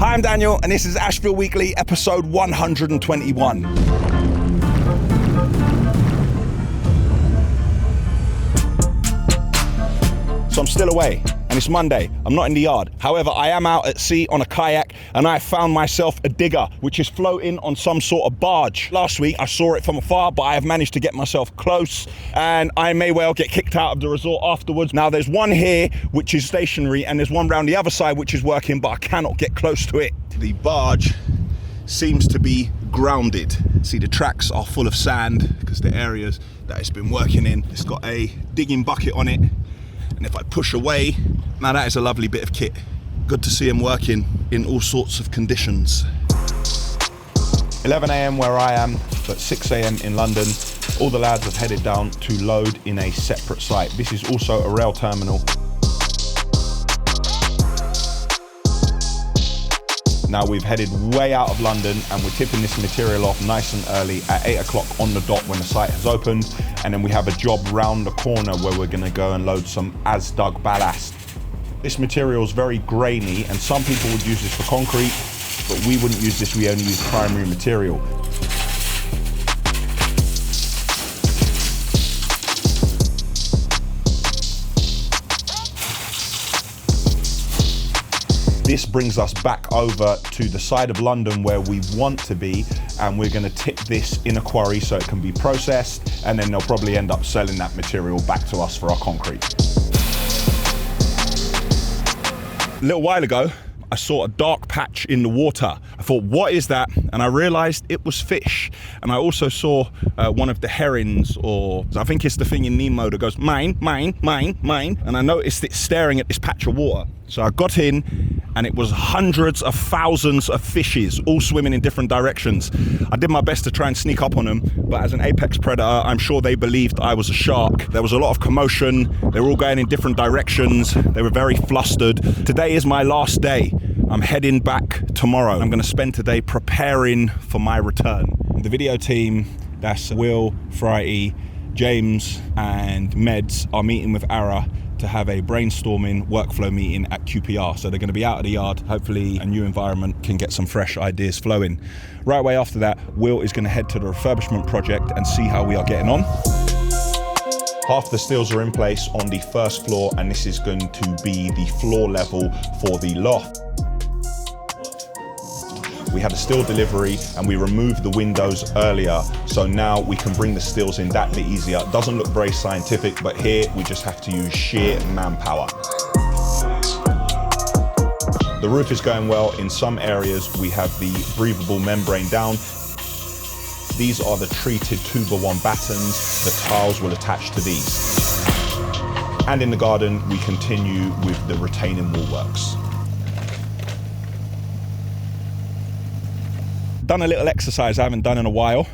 Hi, I'm Daniel, and this is Ashville Weekly, episode 121. So I'm still away, and it's Monday. I'm not in the yard. However, I am out at sea on a kayak, and I found myself a digger, which is floating on some sort of barge. Last week, I saw it from afar, but I have managed to get myself close, and I may well get kicked out of the resort afterwards. Now, there's one here, which is stationary, and there's one round the other side, which is working, but I cannot get close to it. The barge seems to be grounded. See, the tracks are full of sand, because the areas that it's been working in, it's got a digging bucket on it. And if I push away, now that is a lovely bit of kit. Good to see him working in all sorts of conditions. 11 a.m. where I am, but 6 a.m. in London. All the lads have headed down to load in a separate site. This is also a rail terminal. Now we've headed way out of London and we're tipping this material off nice and early at 8 o'clock on the dot when the site has opened. And then we have a job round the corner where we're gonna go and load some as-dug ballast. This material is very grainy and some people would use this for concrete, but we wouldn't use this, we only use primary material. This brings us back over to the side of London where we want to be, and we're going to tip this in a quarry so it can be processed, and then they'll probably end up selling that material back to us for our concrete. A little while ago, I saw a dark patch in the water. I thought, what is that? And I realized it was fish. And I also saw one of the herons, or I think it's the thing in Nemo that goes, mine, mine, mine, mine. And I noticed it staring at this patch of water. So I got in, and it was hundreds of thousands of fishes, all swimming in different directions. I did my best to try and sneak up on them, but as an apex predator, I'm sure they believed I was a shark. There was a lot of commotion. They were all going in different directions. They were very flustered. Today is my last day. I'm heading back tomorrow. I'm gonna spend today preparing for my return. The video team, that's Will, Frighty, James, and Meds are meeting with Ara to have a brainstorming workflow meeting at QPR. So they're gonna be out of the yard. Hopefully a new environment can get some fresh ideas flowing. Right away after that, Will is gonna head to the refurbishment project and see how we are getting on. Half the steels are in place on the first floor, and this is going to be the floor level for the loft. We had a steel delivery and we removed the windows earlier, so now we can bring the steels in that bit easier. It doesn't look very scientific, but here we just have to use sheer manpower. The roof is going well. In some areas we have the breathable membrane down. These are the treated 2x1 battens. The tiles will attach to these. And in the garden we continue with the retaining wall works. Done a little exercise I haven't done in a while.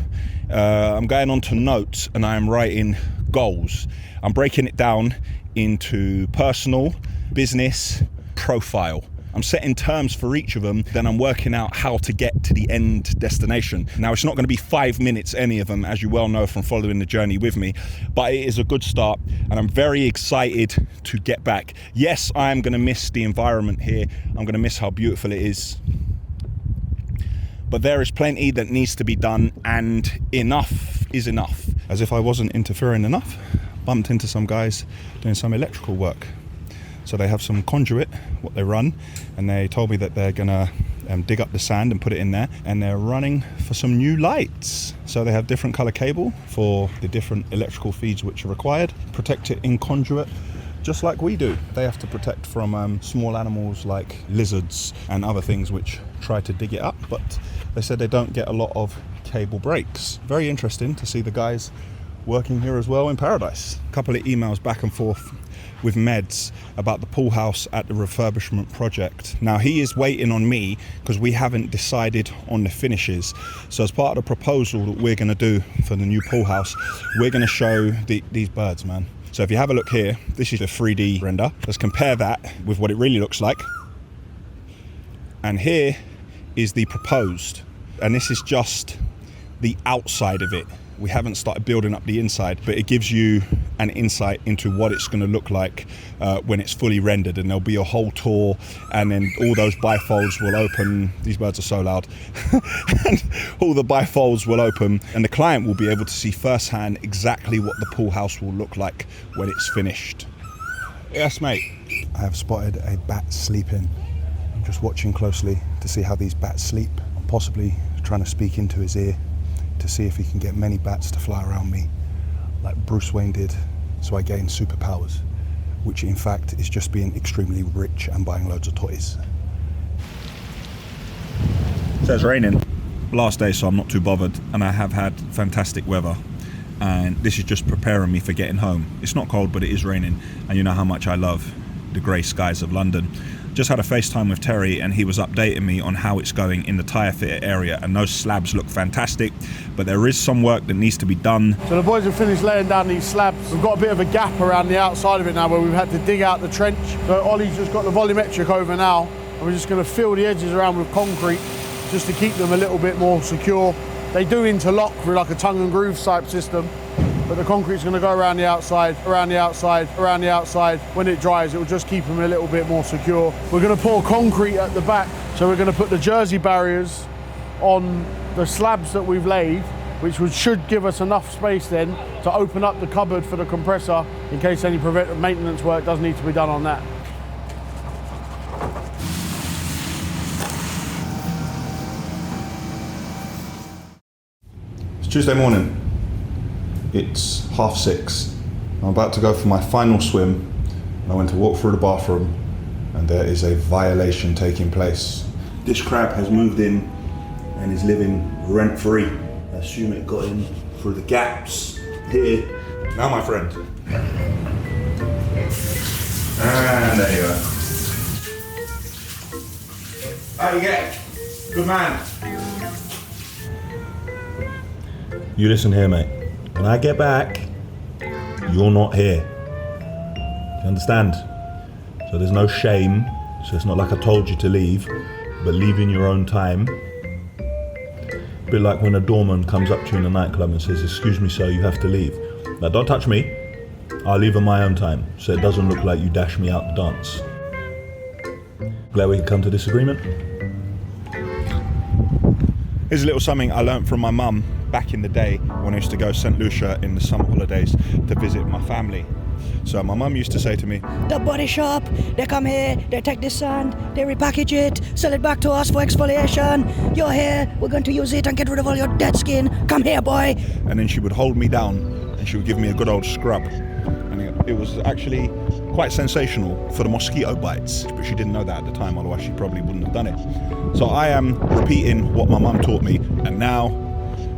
I'm going on to notes and I am writing goals. I'm breaking it down into personal, business, profile. I'm setting terms for each of them, then I'm working out how to get to the end destination. Now, it's not going to be 5 minutes, any of them, as you well know from following the journey with me, but it is a good start and I'm very excited to get back. Yes, I am going to miss the environment here. I'm going to miss how beautiful it is. But there is plenty that needs to be done, and enough is enough. As if I wasn't interfering enough, bumped into some guys doing some electrical work. So they have some conduit, what they run, and they told me that they're gonna dig up the sand and put it in there, and they're running for some new lights. So they have different color cable for the different electrical feeds which are required. Protect it in conduit, just like we do. They have to protect from small animals like lizards and other things which try to dig it up, but they said they don't get a lot of cable breaks. Very interesting to see the guys working here as well in paradise. A couple of emails back and forth with Meds about the pool house at the refurbishment project. Now he is waiting on me because we haven't decided on the finishes. So as part of the proposal that we're gonna do for the new pool house, we're gonna show these birds, man. So if you have a look here, this is a 3D render. Let's compare that with what it really looks like. And here is the proposed. And this is just the outside of it. We haven't started building up the inside, but it gives you an insight into what it's going to look like when it's fully rendered, and there'll be a whole tour, and then all those bifolds will open. These birds are so loud. And all the bifolds will open, and the client will be able to see firsthand exactly what the pool house will look like when it's finished. Yes, mate. I have spotted a bat sleeping. I'm just watching closely to see how these bats sleep. I'm possibly trying to speak into his ear to see if he can get many bats to fly around me like Bruce Wayne did, so I gain superpowers, which in fact is just being extremely rich and buying loads of toys. So it's raining. Last day, so I'm not too bothered, and I have had fantastic weather, and this is just preparing me for getting home. It's not cold, but it is raining, and you know how much I love the grey skies of London. Just had a FaceTime with Terry, and he was updating me on how it's going in the tyre fitter area, and those slabs look fantastic, but there is some work that needs to be done. So the boys have finished laying down these slabs. We've got a bit of a gap around the outside of it now where we've had to dig out the trench. So Ollie's just got the volumetric over now, and we're just going to fill the edges around with concrete just to keep them a little bit more secure. They do interlock with like a tongue and groove type system, but the concrete's going to go around the outside, around the outside, around the outside. When it dries, it will just keep them a little bit more secure. We're going to pour concrete at the back, so we're going to put the jersey barriers on the slabs that we've laid, which should give us enough space then to open up the cupboard for the compressor in case any preventive maintenance work does need to be done on that. It's Tuesday morning. It's 6:30. I'm about to go for my final swim, and I went to walk through the bathroom, and there is a violation taking place. This crab has moved in and is living rent-free. I assume it got in through the gaps here. Now, my friend. And there you go. How you get? Good man. You listen here, mate. When I get back, you're not here. You understand? So there's no shame. So it's not like I told you to leave, but leave in your own time. A bit like when a doorman comes up to you in a nightclub and says, "Excuse me, sir, you have to leave." Now, don't touch me. I'll leave in my own time, so it doesn't look like you dash me out the dance. Glad we can come to this agreement. Here's a little something I learned from my mum back in the day when I used to go to St. Lucia in the summer holidays to visit my family. So my mum used to say to me, "The body shop, they come here, they take this sand, they repackage it, sell it back to us for exfoliation. You're here, we're going to use it and get rid of all your dead skin. Come here, boy." And then she would hold me down and she would give me a good old scrub. And it was actually quite sensational for the mosquito bites, but she didn't know that at the time, otherwise she probably wouldn't have done it. So I am repeating what my mum taught me, and now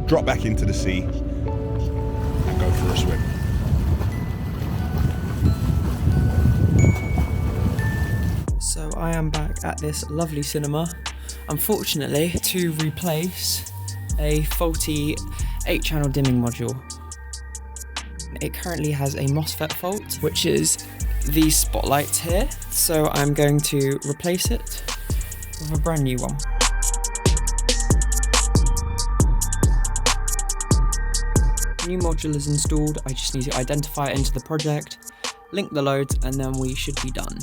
drop back into the sea and go for a swim. So I am back at this lovely cinema, unfortunately, to replace a faulty 8-channel dimming module. It currently has a MOSFET fault, which is these spotlights here, so I'm going to replace it with a brand new one. New module is installed. I just need to identify it into the project, link the loads, and then we should be done.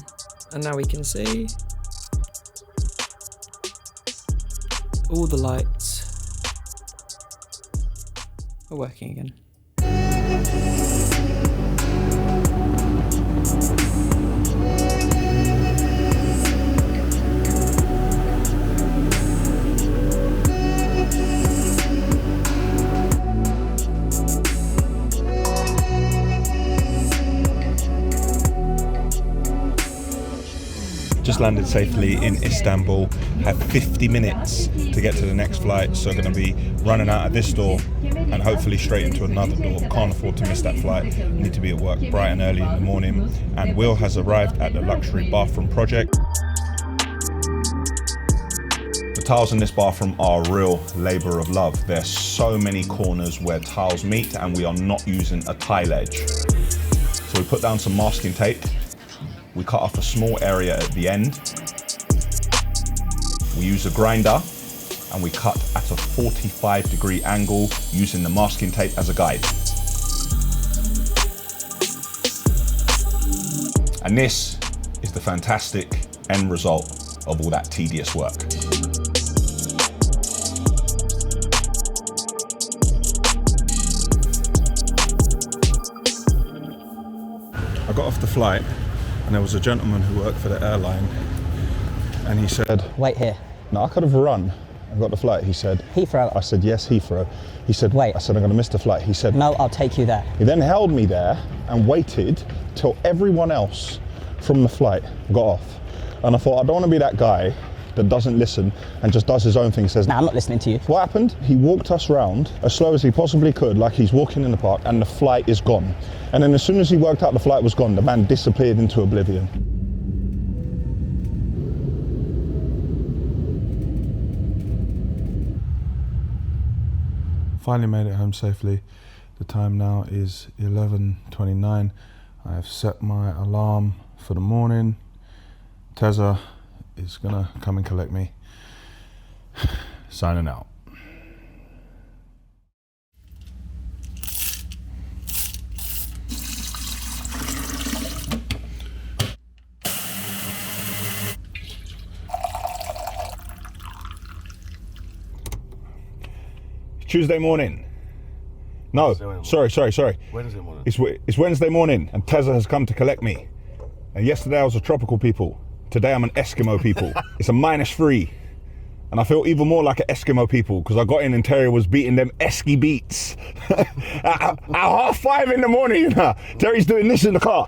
And now we can see all the lights are working again. Just landed safely in Istanbul, have 50 minutes to get to the next flight, so going to be running out of this door and hopefully straight into another door. Can't afford to miss that flight, need to be at work bright and early in the morning. And Will has arrived at the luxury bathroom project. The tiles in this bathroom are a real labour of love. There's so many corners where tiles meet and we are not using a tile edge. So we put down some masking tape. We cut off a small area at the end. We use a grinder and we cut at a 45-degree angle using the masking tape as a guide. And this is the fantastic end result of all that tedious work. I got off the flight and there was a gentleman who worked for the airline and he said, "Wait here." "No, I could have run and got the flight." He said, "Heathrow." I said, "Yes, Heathrow." He said, "Wait." I said, "I'm going to miss the flight." He said, "No, I'll take you there." He then held me there and waited till everyone else from the flight got off. And I thought, I don't want to be that guy that doesn't listen and just does his own thing, says, "Nah, I'm not listening to you." What happened? He walked us round as slow as he possibly could, like he's walking in the park, and the flight is gone. And then as soon as he worked out the flight was gone, the man disappeared into oblivion. Finally made it home safely. The time now is 11:29. I have set my alarm for the morning. Tezza is gonna come and collect me. Signing out. Tuesday morning. No, sorry. Wednesday morning. It's Wednesday morning and Tezza has come to collect me. And yesterday I was a tropical people. Today I'm an Eskimo people. It's a -3. And I feel even more like an Eskimo people because I got in and Terry was beating them Esky beats. at 5:30 in the morning, you know, Terry's doing this in the car.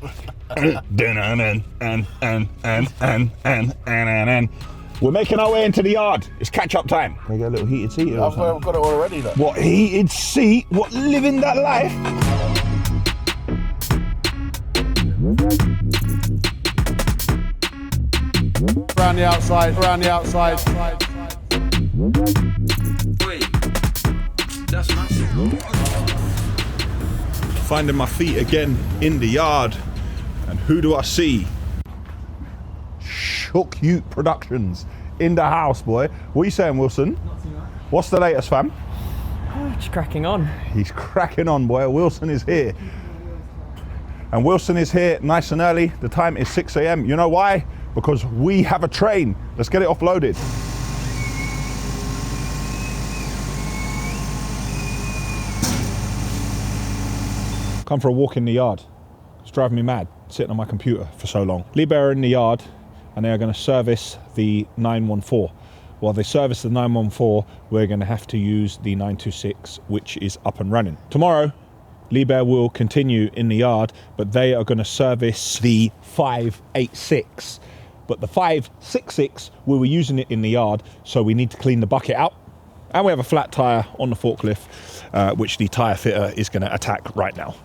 We're making our way into the yard. It's catch-up time. Can I get a little heated seat? I've got it already, though. What, heated seat? What, living that life? Around the outside. Wait, that's massive. Finding my feet again in the yard. And who do I see? Shook Ute Productions in the house, boy. What are you saying, Wilson? Not too much. What's the latest, fam? Just cracking on. He's cracking on, boy. Wilson is here. And Wilson is here nice and early. The time is 6 a.m. You know why? Because we have a train. Let's get it offloaded. Come for a walk in the yard. It's driving me mad, sitting on my computer for so long. Liebherr are in the yard and they are going to service the 914. While they service the 914, we're going to have to use the 926, which is up and running. Tomorrow, Liebherr will continue in the yard, but they are going to service the 586. But the 566, we were using it in the yard, so we need to clean the bucket out. And we have a flat tyre on the forklift, which the tyre fitter is going to attack right now.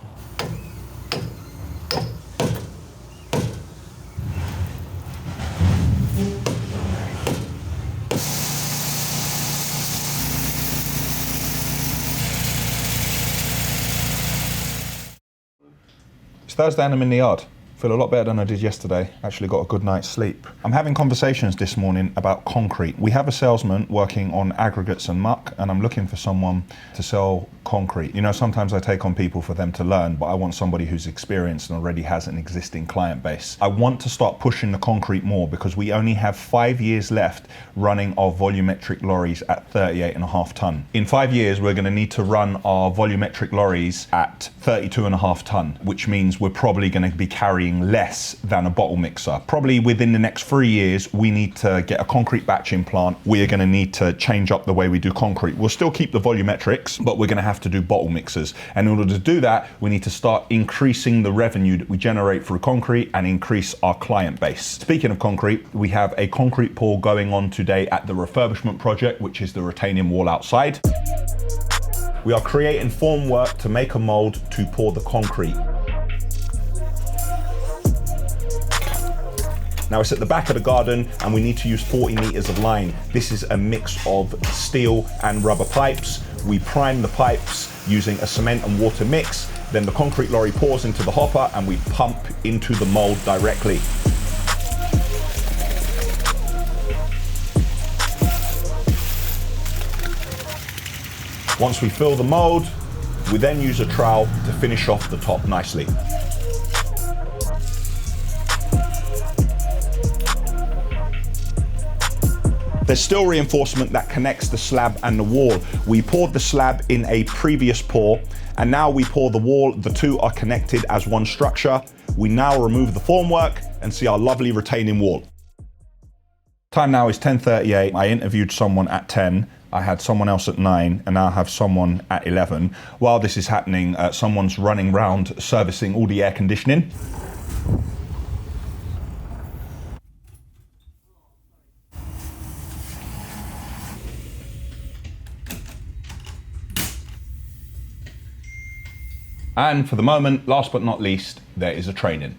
It's Thursday and I'm in the yard. Feel a lot better than I did yesterday. Actually got a good night's sleep. I'm having conversations this morning about concrete. We have a salesman working on aggregates and muck, and I'm looking for someone to sell concrete. You know, sometimes I take on people for them to learn, but I want somebody who's experienced and already has an existing client base. I want to start pushing the concrete more because we only have 5 years left running our volumetric lorries at 38.5 ton. In 5 years, we're going to need to run our volumetric lorries at 32.5 ton, which means we're probably going to be carrying less than a bottle mixer. Probably within the next 3 years, we need to get a concrete batching plant. We are going to need to change up the way we do concrete. We'll still keep the volumetrics, but we're going to have to do bottle mixers. And in order to do that, we need to start increasing the revenue that we generate through concrete and increase our client base. Speaking of concrete, we have a concrete pour going on today at the Refurbishment Project, which is the retaining wall outside. We are creating formwork to make a mold to pour the concrete. Now it's at the back of the garden and we need to use 40 meters of line. This is a mix of steel and rubber pipes. We prime the pipes using a cement and water mix. Then the concrete lorry pours into the hopper and we pump into the mold directly. Once we fill the mold, we then use a trowel to finish off the top nicely. There's still reinforcement that connects the slab and the wall. We poured the slab in a previous pour, and now we pour the wall. The two are connected as one structure. We now remove the formwork and see our lovely retaining wall. Time now is 10:38. I interviewed someone at 10. I had someone else at 9, and now I have someone at 11. While this is happening, someone's running around servicing all the air conditioning. And for the moment, last but not least, there is a training.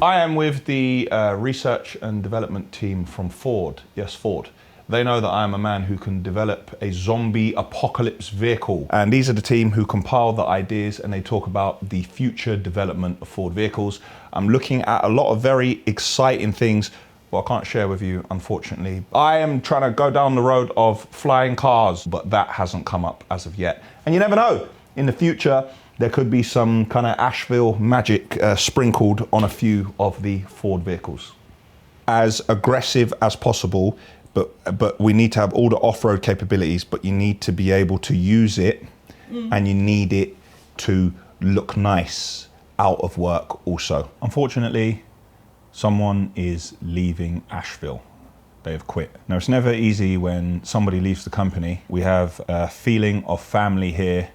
I am with the research and development team from Ford. Yes, Ford. They know that I am a man who can develop a zombie apocalypse vehicle. And these are the team who compile the ideas, and they talk about the future development of Ford vehicles. I'm looking at a lot of very exciting things. Well, I can't share with you, unfortunately. I am trying to go down the road of flying cars, but that hasn't come up as of yet. And you never know, in the future, there could be some kind of Ashville magic sprinkled on a few of the Ford vehicles. As aggressive as possible, but we need to have all the off-road capabilities, but you need to be able to use it, and you need it to look nice out of work also. Unfortunately, someone is leaving Ashville. They have quit. Now, it's never easy when somebody leaves the company. We have a feeling of family here,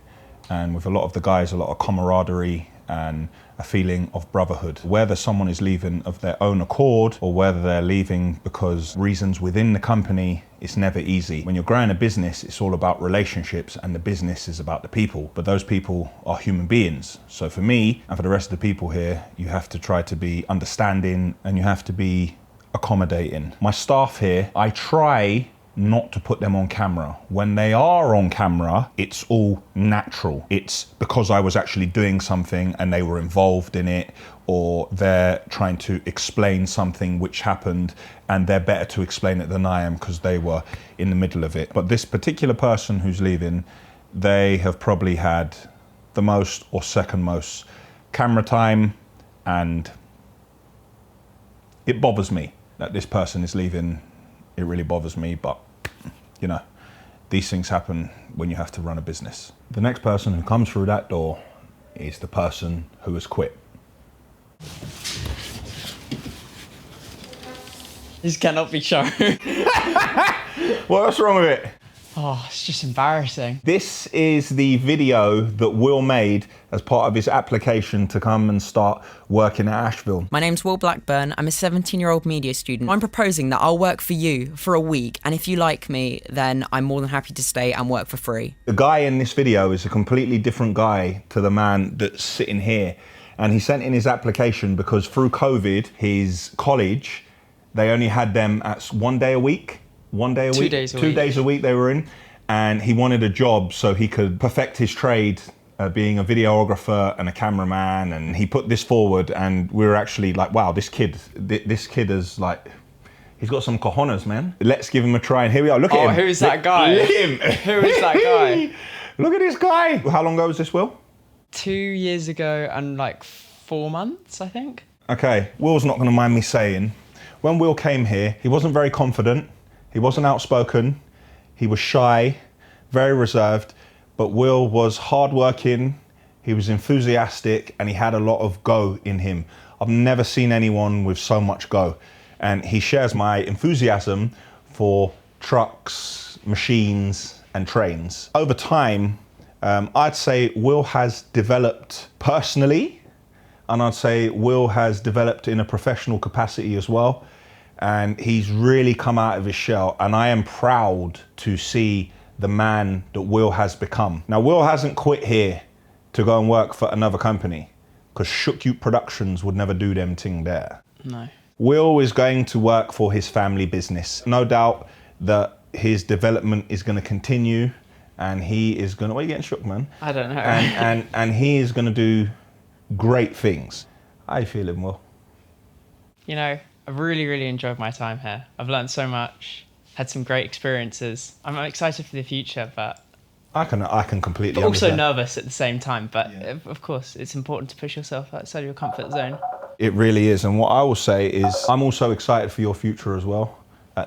and with a lot of the guys, a lot of camaraderie and a feeling of brotherhood. Whether someone is leaving of their own accord or whether they're leaving because reasons within the company, it's never easy. When you're growing a business, it's all about relationships, and the business is about the people, but those people are human beings. So for me and for the rest of the people here, you have to try to be understanding and you have to be accommodating. My staff here, I try not to put them on camera. When they are on camera, it's all natural. It's because I was actually doing something and they were involved in it, or they're trying to explain something which happened and they're better to explain it than I am because they were in the middle of it. But this particular person who's leaving, they have probably had the most or second most camera time, and it bothers me that this person is leaving. It really bothers me, but you know, these things happen when you have to run a business. The next person who comes through that door is the person who has quit. This cannot be shown. What's wrong with it? Oh, it's just embarrassing. This is the video that Will made as part of his application to come and start working at Ashville. My name's Will Blackburn. I'm a 17-year-old media student. I'm proposing that I'll work for you for a week, and if you like me, then I'm more than happy to stay and work for free. The guy in this video is a completely different guy to the man that's sitting here. And he sent in his application because through COVID, his college, they only had them at 1 day a week. 1 day a week? 2 days a week. 2 days a week they were in. And he wanted a job so he could perfect his trade, being a videographer and a cameraman. And he put this forward, and we were actually like, wow, this kid is like, he's got some cojones, man. Let's give him a try. And here we are. Look at him. Oh, who's that guy? Look at him. Who is that guy? Look at this guy. How long ago was this, Will? 2 years ago and like 4 months, I think. Okay, Will's not going to mind me saying, when Will came here, he wasn't very confident. He wasn't outspoken. He was shy, very reserved, but Will was hardworking. He was enthusiastic, and he had a lot of go in him. I've never seen anyone with so much go. And he shares my enthusiasm for trucks, machines, and trains. Over time, I'd say Will has developed personally, and I'd say Will has developed in a professional capacity as well. And he's really come out of his shell, and I am proud to see the man that Will has become. Now, Will hasn't quit here to go and work for another company, because Shook You Productions would never do them thing there. No. Will is going to work for his family business. No doubt that his development is going to continue, and he is going to, why are you getting shook, man? I don't know. And he is going to do great things. How are you feeling, Will? You know, I've really enjoyed my time here. I've learned so much, had some great experiences. I'm excited for the future, but I can completely also understand. nervous at the same time. But of course, it's important to push yourself outside of your comfort zone. It really is. And what I will say is I'm also excited for your future as well.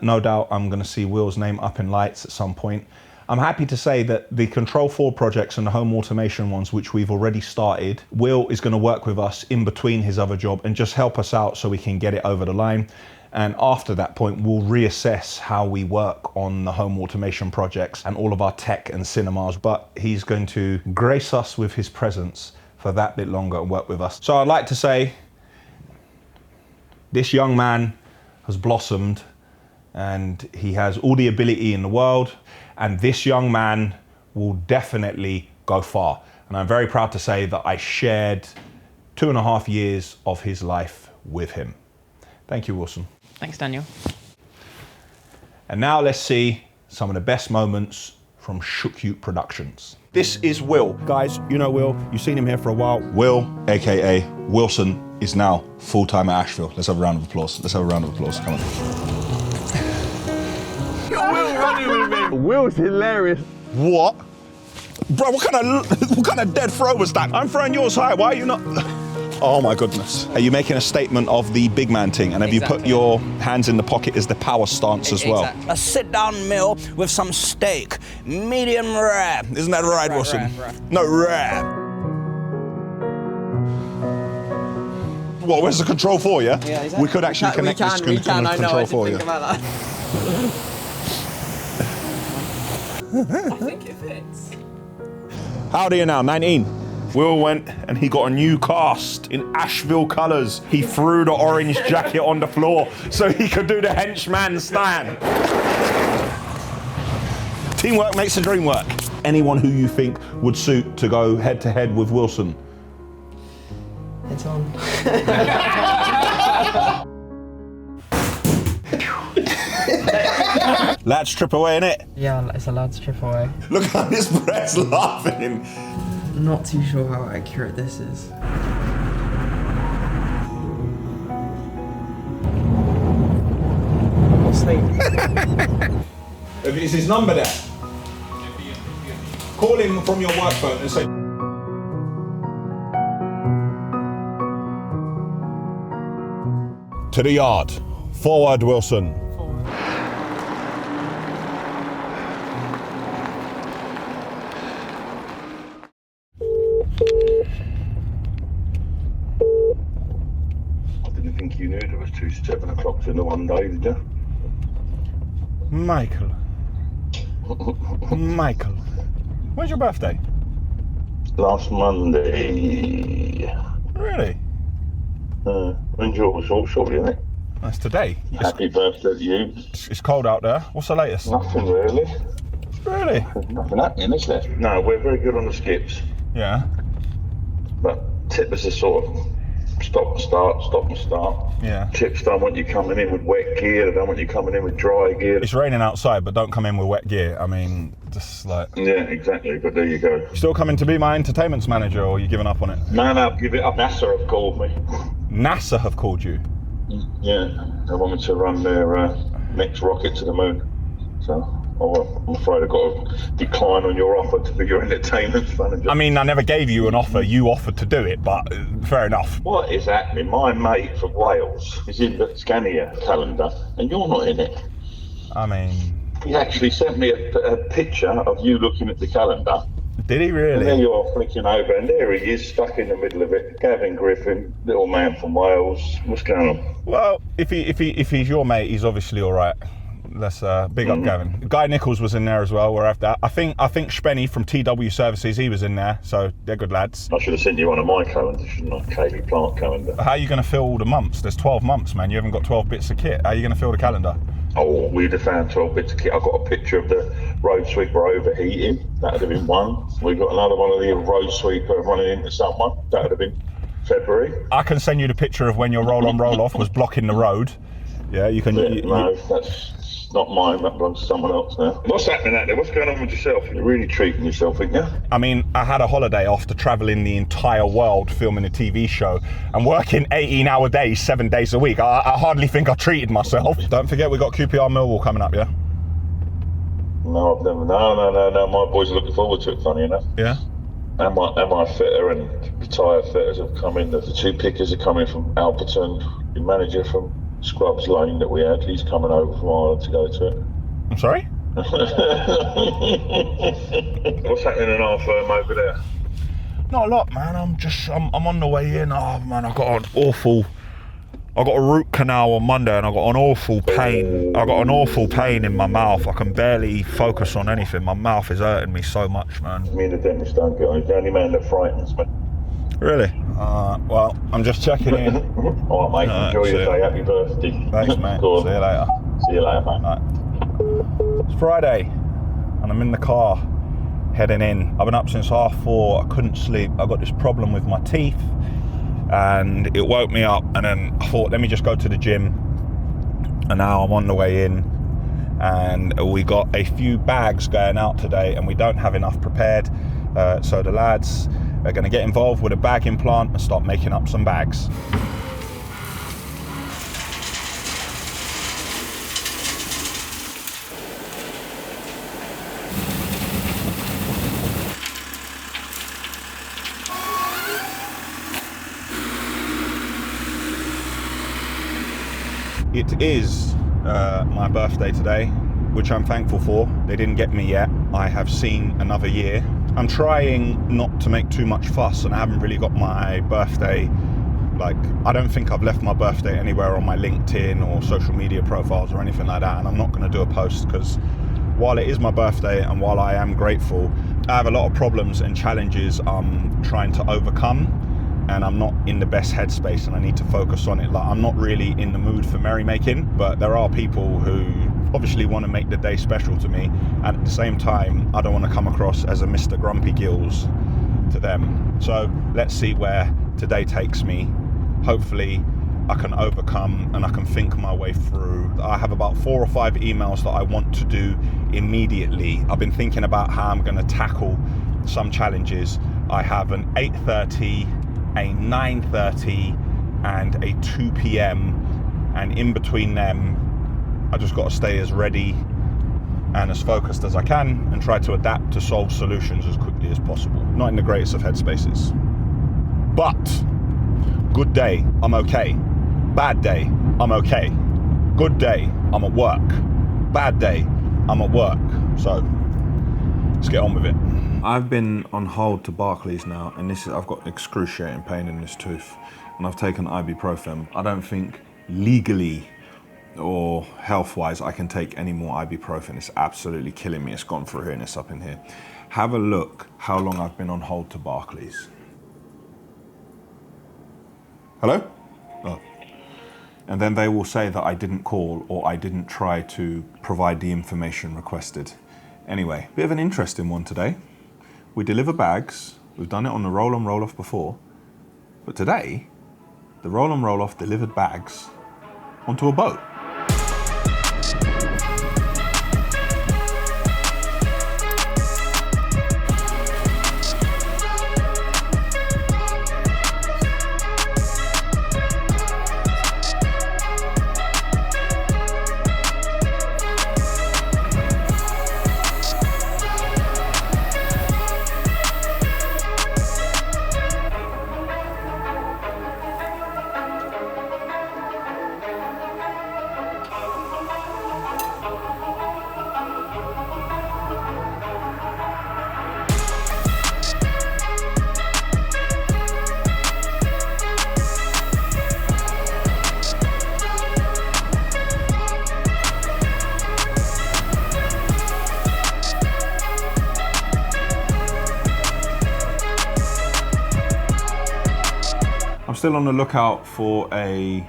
No doubt I'm going to see Will's name up in lights at some point. I'm happy to say that the Control 4 projects and the home automation ones, which we've already started, Will is going to work with us in between his other job and just help us out so we can get it over the line. And after that point, we'll reassess how we work on the home automation projects and all of our tech and cinemas. But he's going to grace us with his presence for that bit longer and work with us. So I'd like to say this young man has blossomed and he has all the ability in the world. And this young man will definitely go far. And I'm very proud to say that I shared 2.5 years of his life with him. Thank you, Wilson. Thanks, Daniel. And now let's see some of the best moments from Shook You Productions. This is Will. Guys, you know Will. You've seen him here for a while. Will, AKA Wilson, is now full-time at Ashville. Let's have a round of applause. Let's have a round of applause. Come on. Will's hilarious. What? Bro, what kind of dead throw was that? I'm throwing yours high. Why are you not? Oh my goodness. Are you making a statement of the big man thing? And have you put your hands in the pocket as the power stance as well? A sit-down meal with some steak, medium rare. Isn't that right, Wilson? Rare. No, rare. What, where's the Control 4, yeah? Yeah, exactly. We could actually connect this to Control 4, yeah. About that. I think it fits. How old are you now? 19? Will went and he got a new cast in Ashville colours. He threw the orange jacket on the floor so he could do the henchman stand. Teamwork makes the dream work. Anyone who you think would suit to go head to head with Wilson? It's on. Lad strip away, innit? Yeah, it's allowed to strip away. Look how this bread's laughing. Not too sure how accurate this is. What's the... Is his number there? Call him from your work phone and say... To the yard. Forward, Wilson. Didn't think you knew there was 2 7 o'clocks in the one day, did you? Michael. Michael. When's your birthday? Last Monday. Really? When's yours? All shortly, isn't it? That's today. Happy birthday to you. It's cold out there. What's the latest? Nothing really. Really? Nothing happening, is there? No, we're very good on the skips. Yeah. But tippers are sort of stop and start. Yeah. Tips don't want you coming in with wet gear, they don't want you coming in with dry gear. It's raining outside, but don't come in with wet gear. I mean, just like... Yeah, exactly, but there you go. You still coming to be my entertainments manager, or are you giving up on it? No, give it up. NASA have called me. NASA have called you? Yeah, they want me to run their next rocket to the moon. So, I'm afraid I've got to decline on your offer to be your entertainment manager. I mean, I never gave you an offer. You offered to do it, but fair enough. What is happening? My mate from Wales is in the Scania calendar, and you're not in it. I mean... He actually sent me a picture of you looking at the calendar. Did he really? And there you're flicking over, and there he is, stuck in the middle of it. Gavin Griffin, little man from Wales. What's going on? Well, if he's your mate, he's obviously all right. Let's big up Gavin. Guy Nichols was in there as well. We're after. I think Spenny from TW Services, he was in there. So they're good lads. I should have sent you one of my calendars, shouldn't I? Kaylee Plant calendar. How are you going to fill all the months? There's 12 months, man. You haven't got 12 bits of kit. How are you going to fill the calendar? Oh, we'd have found 12 bits of kit. I've got a picture of the road sweeper overheating. That would have been one. We've got another one of the road sweeper running into someone. That would have been February. I can send you the picture of when your roll-on, roll-off was blocking the road. Yeah, you can... Yeah, no, that's It's not mine, that belongs to someone else now. What's happening out there? What's going on with yourself? You're really treating yourself, ain't you? I mean, I had a holiday after traveling the entire world filming a TV show and working 18-hour days, 7 days a week. I hardly think I treated myself. Don't forget we got QPR Millwall coming up, yeah? No, I've never. No. My boys are looking forward to it, funny enough. Yeah? And my fitter and the tyre fitters have come in. The two pickers are coming from Alperton. The manager from Scrubs Lane that we had, he's coming over from Ireland to go to it. I'm sorry? What's happening in our firm over there? Not a lot, man. I'm on the way in. Oh man, I got a root canal on Monday and I got an awful pain. I got an awful pain in my mouth. I can barely focus on anything. My mouth is hurting me so much, man. Me and the dentist don't get on. He's the only man that frightens me. Really? Well, I'm just checking in. All right, mate. Enjoy your day. Happy birthday. Thanks, mate. Cool. See you later. See you later, mate. Right. It's Friday and I'm in the car heading in. I've been up since 4:30. I couldn't sleep. I got this problem with my teeth and it woke me up, and then I thought, let me just go to the gym. And now I'm on the way in and we got a few bags going out today and we don't have enough prepared. So the lads are going to get involved with a bagging plant and start making up some bags. It is my birthday today, which I'm thankful for. They didn't get me yet. I have seen another year. I'm trying not to make too much fuss, and I haven't really got my birthday, I don't think I've left my birthday anywhere on my LinkedIn or social media profiles or anything like that, and I'm not going to do a post because while it is my birthday and while I am grateful, I have a lot of problems and challenges I'm trying to overcome, and I'm not in the best headspace and I need to focus on it. I'm not really in the mood for merrymaking, but there are people who obviously want to make the day special to me, and at the same time I don't want to come across as a Mr. Grumpy Gills to them. So let's see where today takes me. Hopefully I can overcome and I can think my way through. I have about 4 or 5 emails that I want to do immediately. I've been thinking about how I'm going to tackle some challenges. I have an 8:30, a 9:30 and a 2 p.m, and in between them I just got to stay as ready and as focused as I can and try to adapt to solve solutions as quickly as possible. Not in the greatest of headspaces. But good day, I'm okay. Bad day, I'm okay. Good day, I'm at work. Bad day, I'm at work. So let's get on with it. I've been on hold to Barclays now, and I've got excruciating pain in this tooth, and I've taken ibuprofen. I don't think legally or health-wise I can take any more ibuprofen. It's absolutely killing me. It's gone through here and it's up in here. Have a look how long I've been on hold to Barclays. Hello? Oh. And then they will say that I didn't call or I didn't try to provide the information requested. Anyway, bit of an interesting one today. We deliver bags. We've done it on the roll on roll off before, but today the roll on roll off delivered bags onto a boat. I'm still on the lookout for a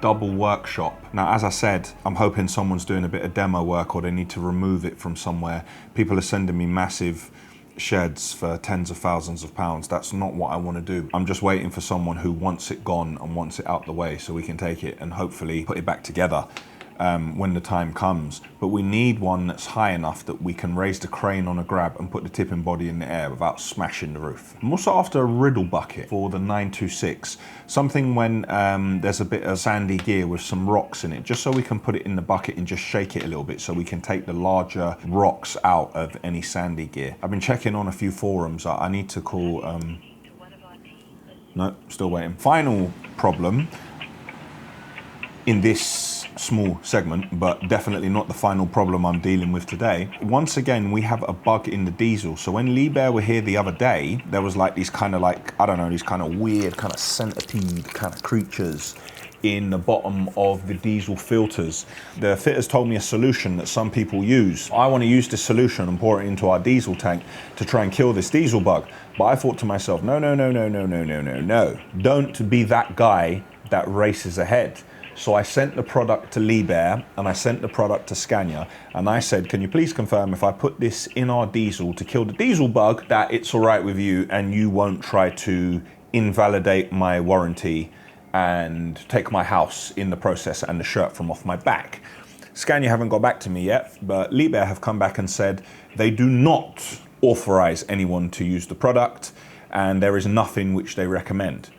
double workshop. Now, as I said, I'm hoping someone's doing a bit of demo work or they need to remove it from somewhere. People are sending me massive sheds for tens of thousands of pounds. That's not what I want to do. I'm just waiting for someone who wants it gone and wants it out the way so we can take it and hopefully put it back together. when the time comes, but we need one that's high enough that we can raise the crane on a grab and put the tipping body in the air without smashing the roof. I'm also after a riddle bucket for the 926, something when there's a bit of sandy gear with some rocks in it, just so we can put it in the bucket and just shake it a little bit so we can take the larger rocks out of any sandy gear. I've been checking on a few forums. I need to call, no, still waiting. Final problem in this small segment, but definitely not the final problem I'm dealing with today. Once again, we have a bug in the diesel. So when Liebherr were here the other day, there was like these kind of like, I don't know, these kind of weird kind of centipede kind of creatures in the bottom of the diesel filters. The fitters told me a solution that some people use. I want to use this solution and pour it into our diesel tank to try and kill this diesel bug. But I thought to myself, no. Don't be that guy that races ahead. So I sent the product to Liebherr and I sent the product to Scania, and I said, can you please confirm if I put this in our diesel to kill the diesel bug, that it's all right with you and you won't try to invalidate my warranty and take my house in the process and the shirt from off my back. Scania haven't got back to me yet, but Liebherr have come back and said they do not authorize anyone to use the product and there is nothing which they recommend.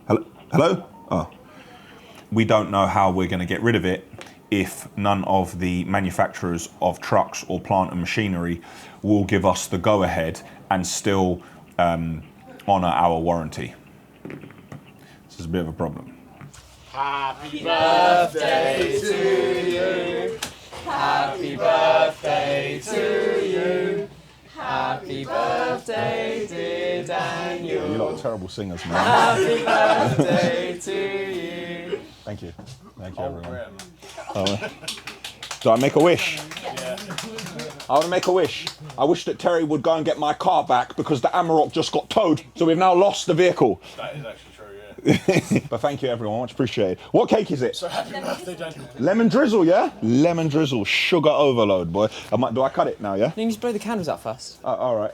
Hello? Oh. We don't know how we're going to get rid of it if none of the manufacturers of trucks or plant and machinery will give us the go-ahead and still honour our warranty. This is a bit of a problem. Happy birthday to you. Happy birthday to you. Happy birthday, dear Daniel. You're not terrible singers, man. Happy birthday to you. Thank you. Thank you, everyone. Do I make a wish? Yeah. I want to make a wish. I wish that Terry would go and get my car back because the Amarok just got towed. So we've now lost the vehicle. That is actually true, yeah. But thank you, everyone. Much appreciated. What cake is it? So happy birthday, Daniel. Lemon drizzle, yeah? Lemon drizzle. Sugar overload, boy. Do I cut it now, yeah? You can just blow the candles out first. All right.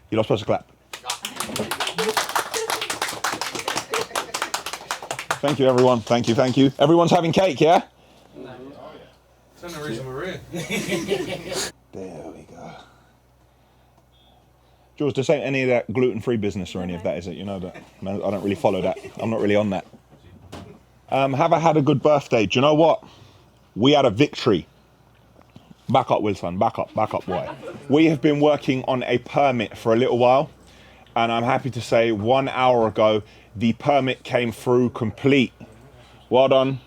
You're not supposed to clap. Thank you, everyone. Thank you. Everyone's having cake, yeah? No. That's the only reason we're here. There we go. Jules, this ain't any of that gluten-free business or any of that, is it? You know that? I don't really follow that. I'm not really on that. Have I had a good birthday? Do you know what? We had a victory. Back up, Wilson. Back up, boy. We have been working on a permit for a little while, and I'm happy to say 1 hour ago, the permit came through complete. Well done.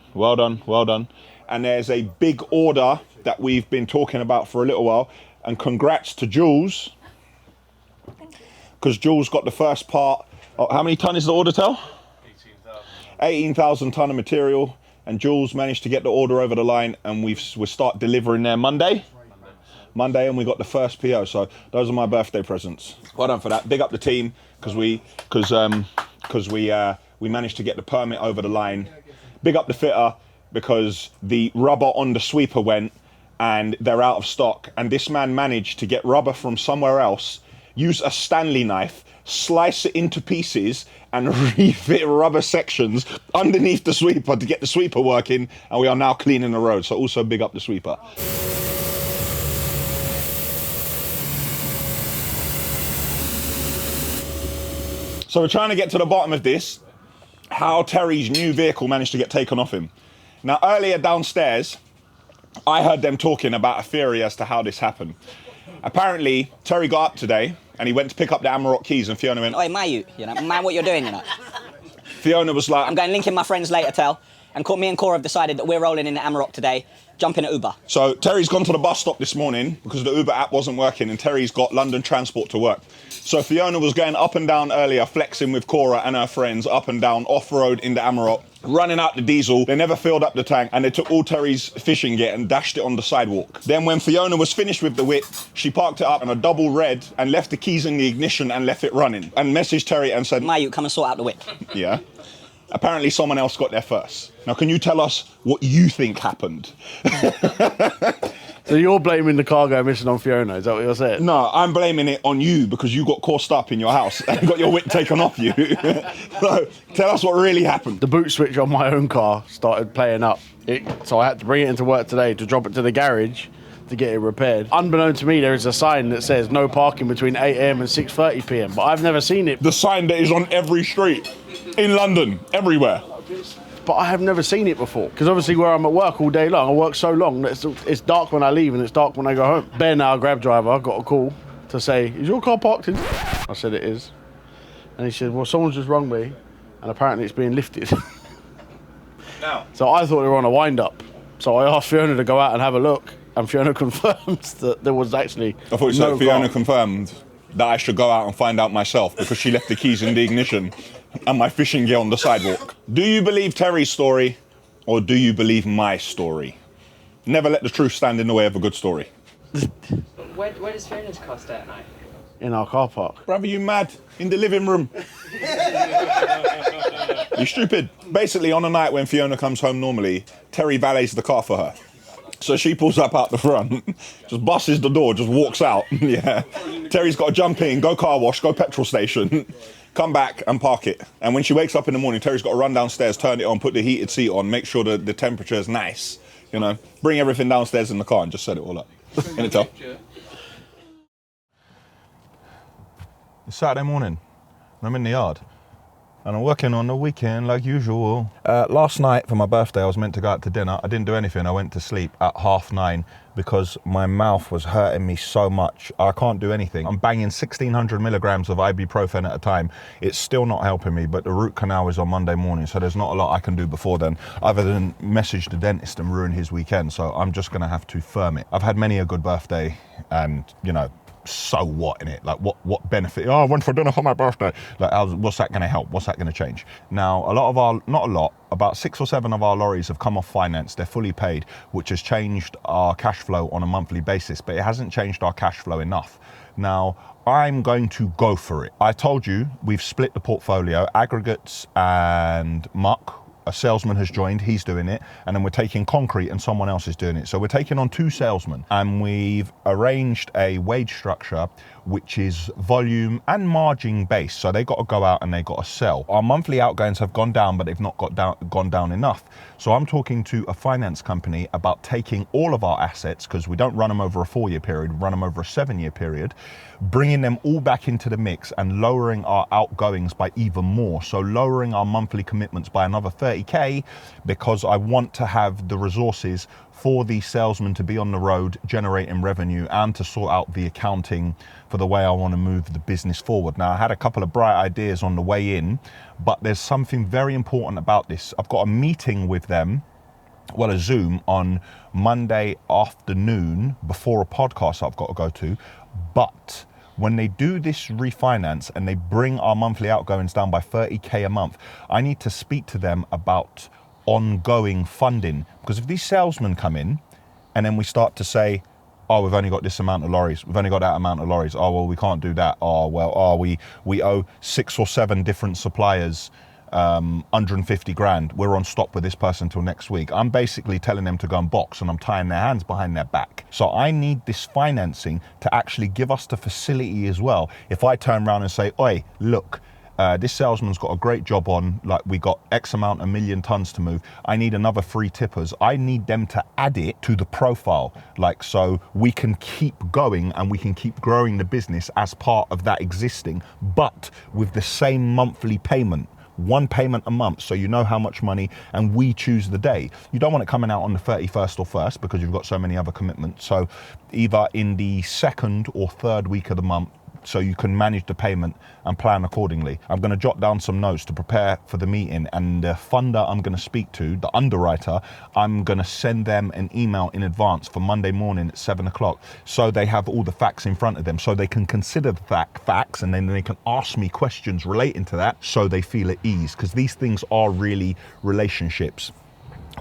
And there's a big order that we've been talking about for a little while, and congrats to Jules, because Jules got the first part. How many ton is the order, Tell? 18,000 ton of material, and Jules managed to get the order over the line, and we'll start delivering there Monday, and we got the first PO. So those are my birthday presents. Well done for that. Big up the team, because we managed to get the permit over the line. Big up the fitter, because the rubber on the sweeper went and they're out of stock, and this man managed to get rubber from somewhere else, use a Stanley knife, slice it into pieces and refit rubber sections underneath the sweeper to get the sweeper working, and we are now cleaning the road. So also big up the sweeper. So we're trying to get to the bottom of this, how Terry's new vehicle managed to get taken off him. Now, earlier downstairs, I heard them talking about a theory as to how this happened. Apparently, Terry got up today and he went to pick up the Amarok keys, and Fiona went, "Oi, Mayu, mind what you're doing, Fiona was like, "I'm going linking my friends later, Tell." And me and Cora have decided that we're rolling in the Amarok today. Jump in an Uber. So Terry's gone to the bus stop this morning because the Uber app wasn't working, and Terry's got London Transport to work. So Fiona was going up and down earlier, flexing with Cora and her friends up and down off-road in the Amarok, running out the diesel. They never filled up the tank, and they took all Terry's fishing gear and dashed it on the sidewalk. Then when Fiona was finished with the whip, she parked it up on a double red and left the keys in the ignition and left it running, and messaged Terry and said, "Mayu, come and sort out the whip." Yeah. Apparently someone else got there first. Now, can you tell us what you think happened? So you're blaming the car going missing on Fiona, is that what you're saying? No, I'm blaming it on you because you got coursed up in your house and got your whip taken off you. So tell us what really happened. The boot switch on my own car started playing up. So I had to bring it into work today to drop it to the garage to get it repaired. Unbeknown to me, there is a sign that says no parking between 8 a.m. and 6:30 p.m, but I've never seen it. The sign that is on every street in London, everywhere. But I have never seen it before. Because obviously where I'm at work all day long, I work so long that it's dark when I leave and it's dark when I go home. Ben, our Grab driver, got a call to say, is your car parked in? I said, it is. And he said, well, someone's just rung me and apparently it's being lifted. Now. So I thought they were on a wind-up. So I asked Fiona to go out and have a look, and Fiona confirmed that there was actually I thought you no said Fiona car. confirmed that I should go out and find out myself because she left the keys in the ignition and my fishing gear on the sidewalk. Do you believe Terry's story or do you believe my story? Never let the truth stand in the way of a good story. Where does Fiona's car stay at night? In our car park. Brother, you mad? In the living room. You stupid. Basically, on a night when Fiona comes home normally, Terry valets the car for her. So she pulls up out the front, just busts the door, just walks out. Yeah. Terry's got to jump in, go car wash, go petrol station, come back and park it. And when she wakes up in the morning, Terry's got to run downstairs, turn it on, put the heated seat on, make sure that the temperature is nice, you know, bring everything downstairs in the car and just set it all up. In it, tell. It's Saturday morning, and I'm in the yard, and I'm working on the weekend like usual. Last night for my birthday, I was meant to go out to dinner. I didn't do anything. I went to sleep at 9:30 because my mouth was hurting me so much. I can't do anything. I'm banging 1,600 milligrams of ibuprofen at a time. It's still not helping me, but the root canal is on Monday morning, so there's not a lot I can do before then, other than message the dentist and ruin his weekend. So I'm just gonna have to firm it. I've had many a good birthday, and you know, so what in it? Like what benefit? Oh, I went for dinner for my birthday. Like, what's that going to help? What's that going to change? Now, about 6 or 7 of our lorries have come off finance. They're fully paid, which has changed our cash flow on a monthly basis, but it hasn't changed our cash flow enough. Now, I'm going to go for it. I told you we've split the portfolio, Aggregates and Muck. A salesman has joined, he's doing it, and then we're taking concrete and someone else is doing it. So we're taking on 2 salesmen, and we've arranged a wage structure which is volume and margin based. So they got to go out and they got to sell. Our monthly outgoings have gone down, but they've not gone down enough. So I'm talking to a finance company about taking all of our assets, because we don't run them over a 4-year period, we run them over a 7-year period, bringing them all back into the mix and lowering our outgoings by even more. So lowering our monthly commitments by another 30k, because I want to have the resources for these salesmen to be on the road generating revenue and to sort out the accounting for the way I want to move the business forward. Now, I had a couple of bright ideas on the way in, but there's something very important about this. I've got a meeting with them, well, a Zoom on Monday afternoon before a podcast I've got to go to. But when they do this refinance and they bring our monthly outgoings down by 30k a month, I need to speak to them about ongoing funding. Because if these salesmen come in and then we start to say, oh, we've only got this amount of lorries, we've only got that amount of lorries, oh, well, we can't do that, oh, well, oh, we owe 6 or 7 different suppliers 150 grand, we're on stop with this person till next week. I'm basically telling them to go and box, and I'm tying their hands behind their back. So I need this financing to actually give us the facility as well. If I turn around and say, oi, look, this salesman's got a great job on, like, we got X amount, 1 million tons to move, I need another 3 tippers. I need them to add it to the profile, like, so we can keep going and we can keep growing the business as part of that existing, but with the same monthly payment. 1 payment a month, so you know how much money, and we choose the day. You don't want it coming out on the 31st or 1st because you've got so many other commitments. So either in the 2nd or 3rd week of the month, so you can manage the payment and plan accordingly. I'm going to jot down some notes to prepare for the meeting, and the funder I'm going to speak to, the underwriter, I'm going to send them an email in advance for Monday morning at 7 o'clock, so they have all the facts in front of them, so they can consider the facts, and then they can ask me questions relating to that, so they feel at ease, because these things are really relationships.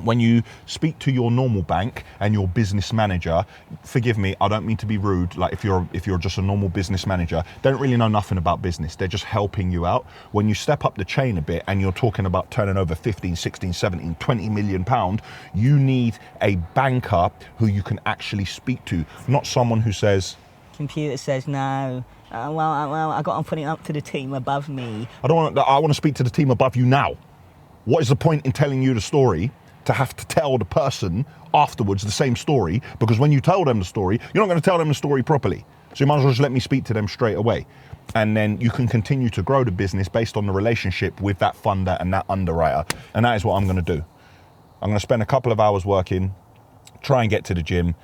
When you speak to your normal bank and your business manager, forgive me, I don't mean to be rude, like if you're just a normal business manager, they don't really know nothing about business, they're just helping you out. When you step up the chain a bit and you're talking about turning over 15, 16, 17, 20 million pound, you need a banker who you can actually speak to, not someone who says, computer says no. Well, I got to put it up to the team above me. I want to speak to the team above you now. What is the point in telling you the story to have to tell the person afterwards the same story? Because when you tell them the story, you're not going to tell them the story properly. So you might as well just let me speak to them straight away. And then you can continue to grow the business based on the relationship with that funder and that underwriter. And that is what I'm going to do. I'm going to spend a couple of hours working, try and get to the gym.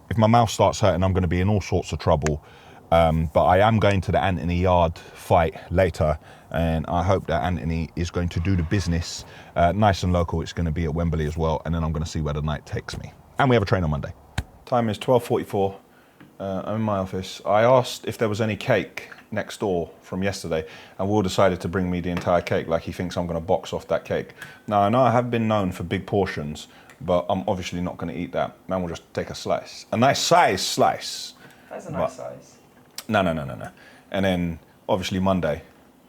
If my mouth starts hurting, I'm going to be in all sorts of trouble. But I am going to the Anthony Yarde fight later, and I hope that Anthony is going to do the business nice and local. It's going to be at Wembley as well, and then I'm going to see where the night takes me. And we have a train on Monday. Time is 12:44. I'm in my office. I asked if there was any cake next door from yesterday, and Will decided to bring me the entire cake, like he thinks I'm going to box off that cake. Now, I know I have been known for big portions, but I'm obviously not going to eat that. Man will just take a slice. A nice size slice. That's a nice size. No. And then, obviously, Monday,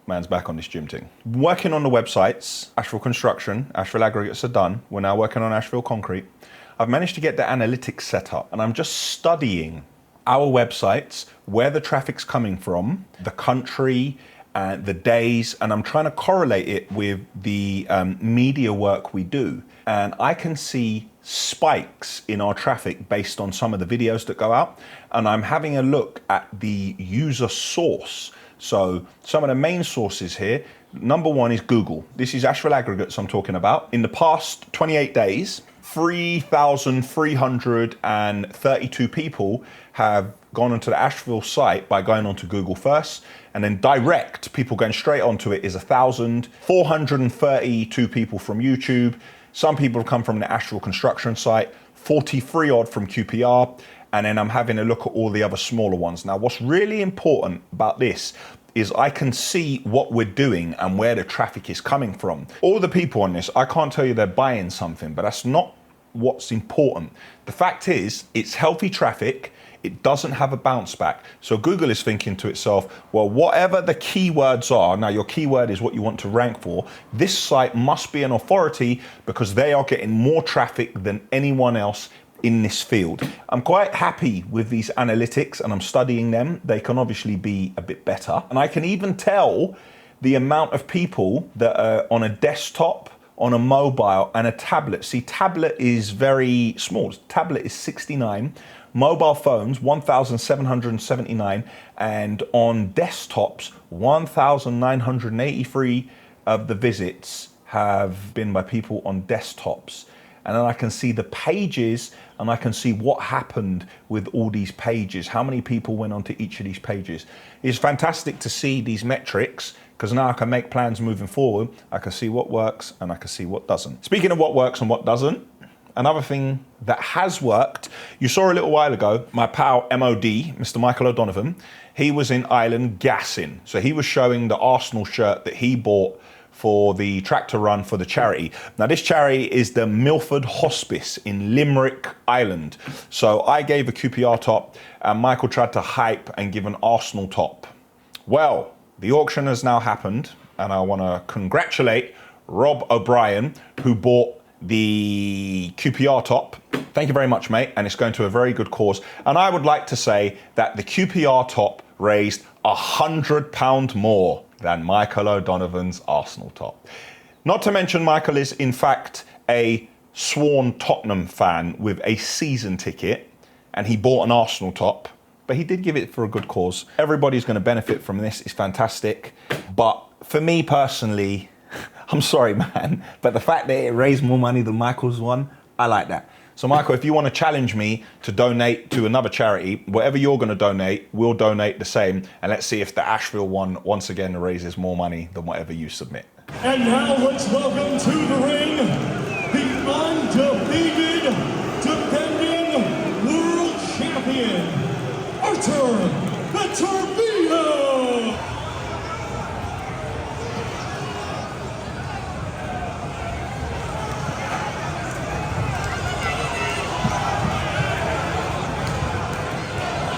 man's back on this gym thing. Working on the websites, Ashville Construction, Ashville Aggregates are done. We're now working on Ashville Concrete. I've managed to get the analytics set up, and I'm just studying our websites, where the traffic's coming from, the country, the days, and I'm trying to correlate it with the media work we do. And I can see spikes in our traffic based on some of the videos that go out. And I'm having a look at the user source. So some of the main sources here, number one is Google. This is Ashville Aggregates I'm talking about. In the past 28 days, 3,332 people have gone onto the Ashville site by going onto Google first, and then direct, people going straight onto it, is 1,432 people from YouTube. Some people have come from the Ashville Construction site, 43 odd from QPR, and then I'm having a look at all the other smaller ones. Now, what's really important about this is I can see what we're doing and where the traffic is coming from. All the people on this, I can't tell you they're buying something, but that's not what's important. The fact is, it's healthy traffic. It doesn't have a bounce back. So Google is thinking to itself, well, whatever the keywords are, now your keyword is what you want to rank for, this site must be an authority because they are getting more traffic than anyone else in this field. I'm quite happy with these analytics and I'm studying them. They can obviously be a bit better. And I can even tell the amount of people that are on a desktop, on a mobile and a tablet. See, tablet is very small. Tablet is 69. Mobile phones, 1,779, and on desktops, 1,983 of the visits have been by people on desktops. And then I can see the pages and I can see what happened with all these pages, how many people went onto each of these pages. It's fantastic to see these metrics because now I can make plans moving forward. I can see what works and I can see what doesn't. Speaking of what works and what doesn't, another thing that has worked, you saw a little while ago, my pal MOD, Mr. Michael O'Donovan, he was in Ireland gassing. So he was showing the Arsenal shirt that he bought for the tractor run for the charity. Now this charity is the Milford Hospice in Limerick, Ireland. So I gave a QPR top and Michael tried to hype and give an Arsenal top. Well, the auction has now happened and I want to congratulate Rob O'Brien who bought the QPR top. Thank you very much, mate, and it's going to a very good cause. And I would like to say that the QPR top raised £100 more than Michael O'Donovan's Arsenal top. Not to mention Michael is in fact a sworn Tottenham fan with a season ticket, and he bought an Arsenal top, but he did give it for a good cause. Everybody's going to benefit from this. It's fantastic. But for me personally, I'm sorry, man, but the fact that it raised more money than Michael's one, I like that. So Michael, if you want to challenge me to donate to another charity, whatever you're going to donate, we'll donate the same. And let's see if the Ashville one once again raises more money than whatever you submit. And now let's welcome to the ring, the undefeated, defending world champion, Artur the Torpedo!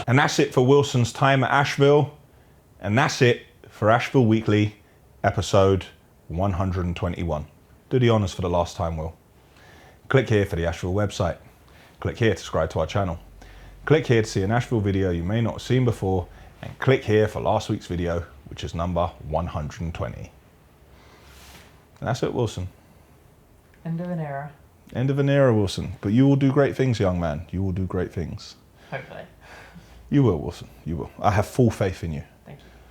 And that's it for Wilson's time at Ashville. And that's it for Ashville Weekly, episode 121. Do the honours for the last time, Will. Click here for the Ashville website. Click here to subscribe to our channel. Click here to see an Ashville video you may not have seen before. And click here for last week's video, which is number 120. And that's it, Wilson. End of an era. End of an era, Wilson. But you will do great things, young man. You will do great things. Hopefully. You will, Wilson. You will. I have full faith in you.